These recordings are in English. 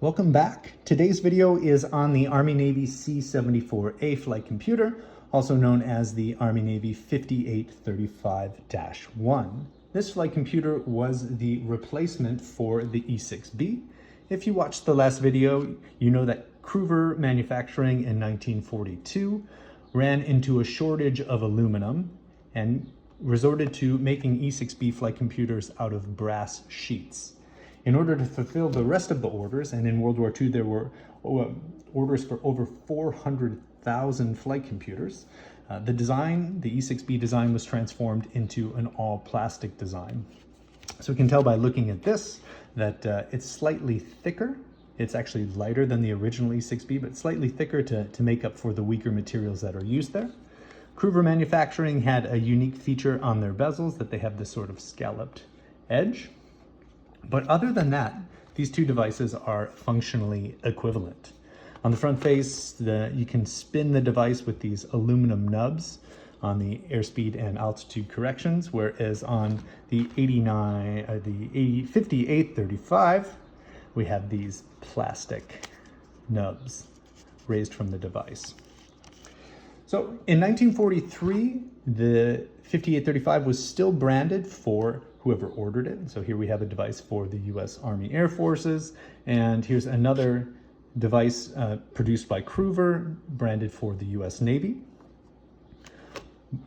Welcome back. Today's video is on the Army-Navy C-74a flight computer, also known as the Army-Navy 5835-1. This flight computer was the replacement for the E-6B. If you watched the last video, you know that Cruver manufacturing in 1942 ran into a shortage of aluminum and resorted to making E-6B flight computers out of brass sheets. In order to fulfill the rest of the orders, and in World War II there were orders for over 400,000 flight computers, the E-6B design was transformed into an all-plastic design. So we can tell by looking at this that it's slightly thicker. It's actually lighter than the original E-6B, but slightly thicker to make up for the weaker materials that are used there. Cruver manufacturing had a unique feature on their bezels that they have this sort of scalloped edge. But other than that, these two devices are functionally equivalent. On the front face, you can spin the device with these aluminum nubs on the airspeed and altitude corrections, whereas on the 5835, we have these plastic nubs raised from the device. So in 1943, the 5835 was still branded for whoever ordered it. So here we have a device for the US Army Air Forces, and here's another device produced by Cruver, branded for the US Navy.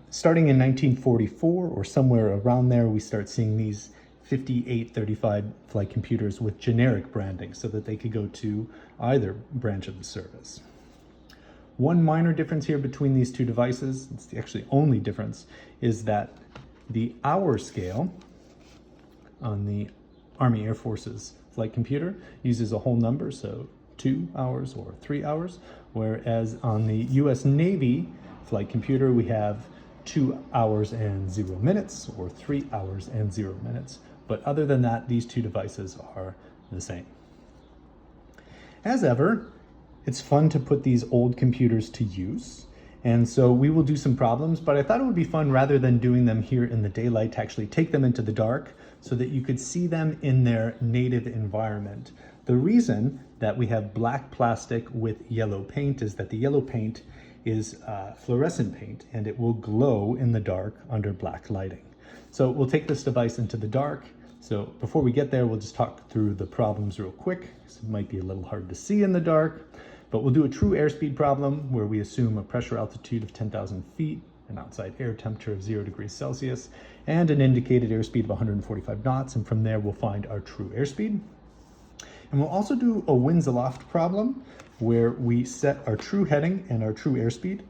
Starting in 1944 or somewhere around there, we start seeing these 5835 flight computers with generic branding so that they could go to either branch of the service. One minor difference here between these two devices, it's the actually only difference, is that the hour scale on the Army Air Forces flight computer uses a whole number, so 2 hours or 3 hours, whereas on the US Navy flight computer we have 2 hours and 0 minutes or 3 hours and 0 minutes. But other than that, these two devices are the same. As ever, it's fun to put these old computers to use. And so we will do some problems, but I thought it would be fun, rather than doing them here in the daylight, to actually take them into the dark so that you could see them in their native environment. The reason that we have black plastic with yellow paint is that the yellow paint is fluorescent paint, and it will glow in the dark under black lighting. So we'll take this device into the dark. So before we get there, we'll just talk through the problems real quick, because it might be a little hard to see in the dark. But we'll do a true airspeed problem where we assume a pressure altitude of 10,000 feet, an outside air temperature of 0 degrees Celsius, and an indicated airspeed of 145 knots. And from there, we'll find our true airspeed. And we'll also do a winds aloft problem where we set our true heading and our true airspeed.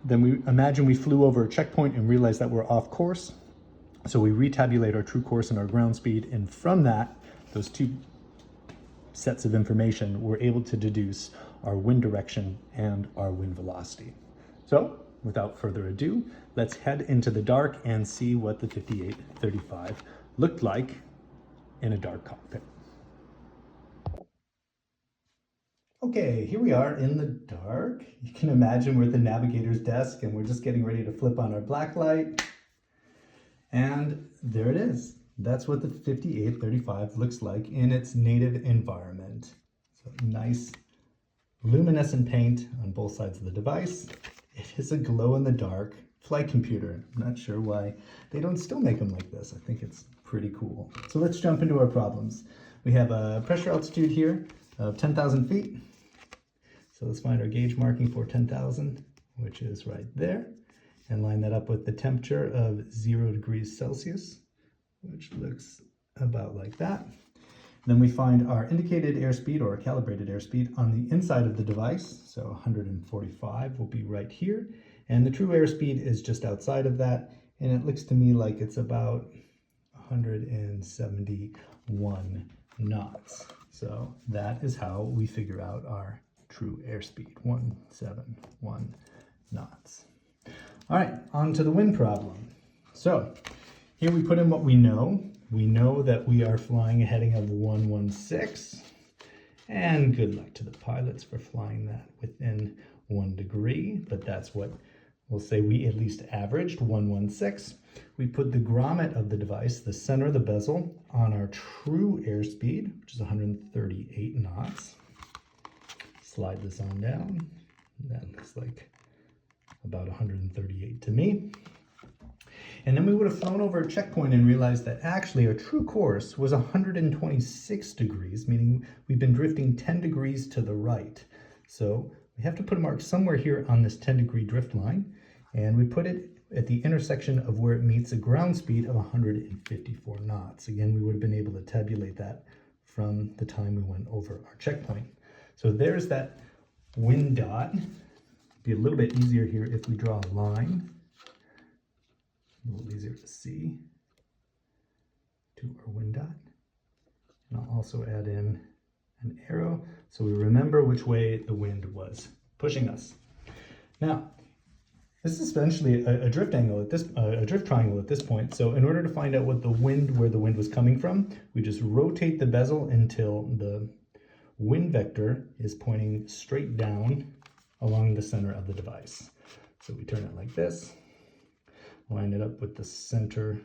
Then we imagine we flew over a checkpoint and realize that we're off course. So we retabulate our true course and our ground speed. And from that, those two sets of information, we're able to deduce our wind direction and our wind velocity. So without further ado, let's head into the dark and see what the 5835 looked like in a dark cockpit. Okay, here we are in the dark. You can imagine we're at the navigator's desk and we're just getting ready to flip on our black light. And there it is. That's what the 5835 looks like in its native environment. So nice luminescent paint on both sides of the device. It is a glow-in-the-dark flight computer. I'm not sure why they don't still make them like this. I think it's pretty cool. So let's jump into our problems. We have a pressure altitude here of 10,000 feet. So let's find our gauge marking for 10,000, which is right there, and line that up with the temperature of 0 degrees Celsius, which looks about like that. Then we find our indicated airspeed or calibrated airspeed on the inside of the device. So 145 will be right here. And the true airspeed is just outside of that. And it looks to me like it's about 171 knots. So that is how we figure out our true airspeed, 171 knots. All right, on to the wind problem. So here we put in what we know. We know that we are flying a heading of 116, and good luck to the pilots for flying that within 1 degree, but that's what we'll say we at least averaged, 116. We put the grommet of the device, the center of the bezel, on our true airspeed, which is 138 knots. Slide this on down. That looks like about 138 to me. And then we would have flown over a checkpoint and realized that actually our true course was 126 degrees, meaning we've been drifting 10 degrees to the right. So we have to put a mark somewhere here on this 10-degree drift line, and we put it at the intersection of where it meets a ground speed of 154 knots. Again, we would have been able to tabulate that from the time we went over our checkpoint. So there's that wind dot. It'd be a little bit easier here if we draw a line. A little easier to see to our wind dot. And I'll also add in an arrow so we remember which way the wind was pushing us. Now, this is essentially a drift angle at this, a drift triangle at this point. So in order to find out what where the wind was coming from, we just rotate the bezel until the wind vector is pointing straight down along the center of the device. So we turn it like this, line it up with the center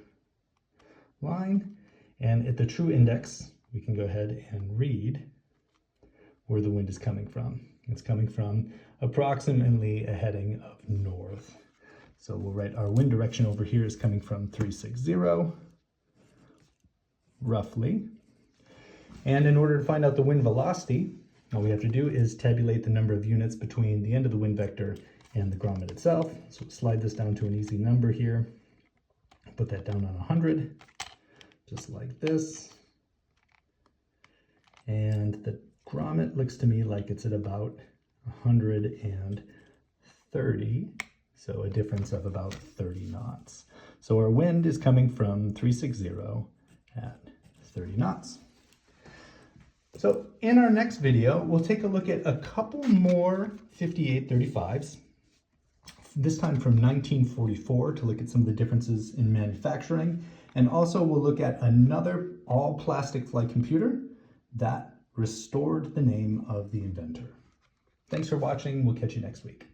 line, and at the true index, we can go ahead and read where the wind is coming from. It's coming from approximately a heading of north. So we'll write our wind direction over here is coming from 360, roughly. And in order to find out the wind velocity, all we have to do is tabulate the number of units between the end of the wind vector and the grommet itself. So slide this down to an easy number here. Put that down on 100, just like this. And the grommet looks to me like it's at about 130, so a difference of about 30 knots. So our wind is coming from 360 at 30 knots. So in our next video, we'll take a look at a couple more 5835s, this time from 1944, to look at some of the differences in manufacturing. And also we'll look at another all-plastic flight computer that restored the name of the inventor. Thanks for watching. We'll catch you next week.